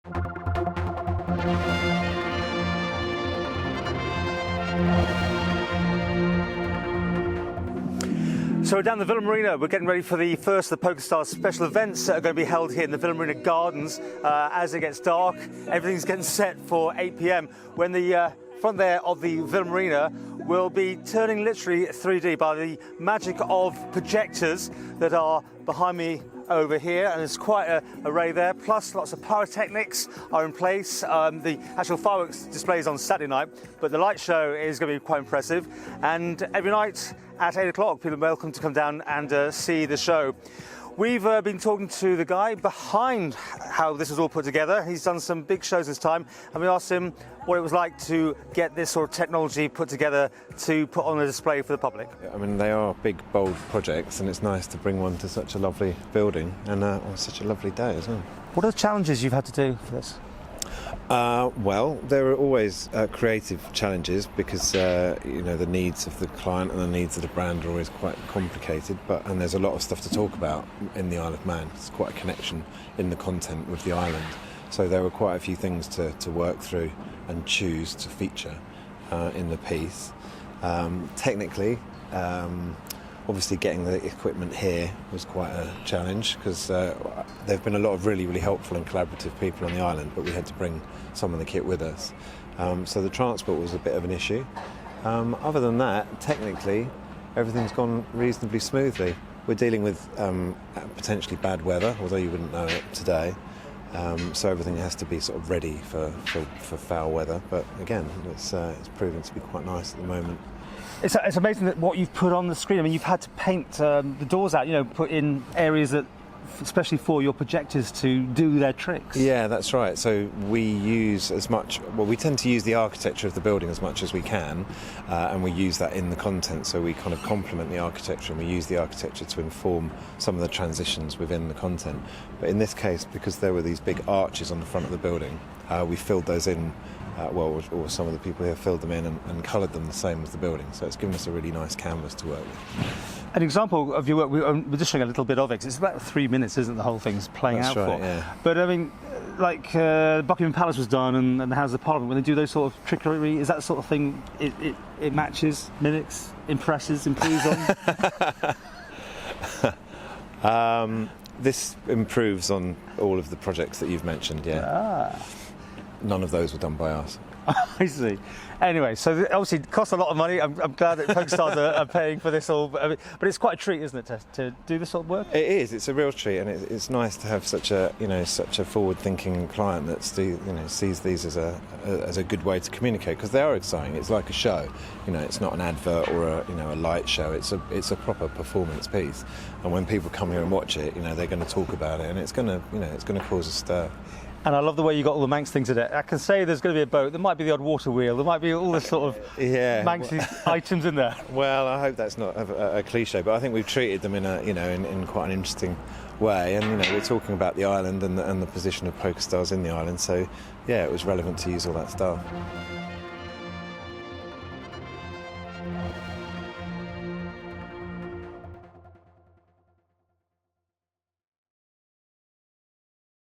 So we're down the Villa Marina. We're getting ready for the first of the Pokerstars special events that are going to be held here in the Villa Marina Gardens as it gets dark. Everything's getting set for 8 p.m. when the front there of the Villa Marina will be turning literally 3D by the magic of projectors that are behind me over here, and there's quite an array there, plus lots of pyrotechnics are in place. The actual fireworks display is on Saturday night, but the light show is going to be quite impressive, and every night at 8 o'clock people are welcome to come down and see the show. We've been talking to the guy behind how this was all put together. He's done some big shows this time, and we asked him what it was like to get this sort of technology put together to put on a display for the public. I mean, they are big, bold projects, and it's nice to bring one to such a lovely building and on such a lovely day as well. What are the challenges you've had to do for this? Well, there are always creative challenges because the needs of the client and the needs of the brand are always quite complicated. And there's a lot of stuff to talk about in the Isle of Man. It's quite a connection in the content with the island. So there were quite a few things to work through and choose to feature in the piece. Technically, obviously getting the equipment here was quite a challenge because there have been a lot of really, really helpful and collaborative people on the island, but we had to bring some of the kit with us. So the transport was a bit of an issue. Other than that, technically, everything's gone reasonably smoothly. We're dealing with potentially bad weather, although you wouldn't know it today. So everything has to be sort of ready for foul weather. But again, it's proven to be quite nice at the moment. It's amazing that what you've put on the screen. I mean, you've had to paint the doors out, put in areas that, especially for your projectors to do their tricks. Yeah, that's right. So we use we tend to use the architecture of the building as much as we can, and we use that in the content. So we kind of complement the architecture, and we use the architecture to inform some of the transitions within the content. But in this case, because there were these big arches on the front of the building, we filled those in. Or some of the people here filled them in and coloured them the same as the building. So it's given us a really nice canvas to work with. An example of your work, we're just showing a little bit of it. It's about 3 minutes, isn't it, the whole thing's playing That's out right, for? Yeah. But I mean, like Buckingham Palace was done and the House of Parliament, when they do those sort of trickery, is that sort of thing, it matches, mimics, impresses, improves on? This improves on all of the projects that you've mentioned, yeah. None of those were done by us. I see. Anyway, so obviously it costs a lot of money. I'm glad that Pokerstars are paying for this all, but it's quite a treat, isn't it, to do this sort of work? It is. It's a real treat, and it's nice to have such a forward-thinking client that sees these as a good way to communicate, because they are exciting. It's like a show. It's not an advert or a light show. It's a proper performance piece, and when people come here and watch it, they're going to talk about it, and it's going to cause a stir. And I love the way you got all the Manx things in it. I can say there's going to be a boat, there might be the odd water wheel, there might be all this sort of Manxy items in there. Well, I hope that's not a cliche, but I think we've treated them in in quite an interesting way. And we're talking about the island and the position of Pokerstars in the island, so yeah, it was relevant to use all that stuff.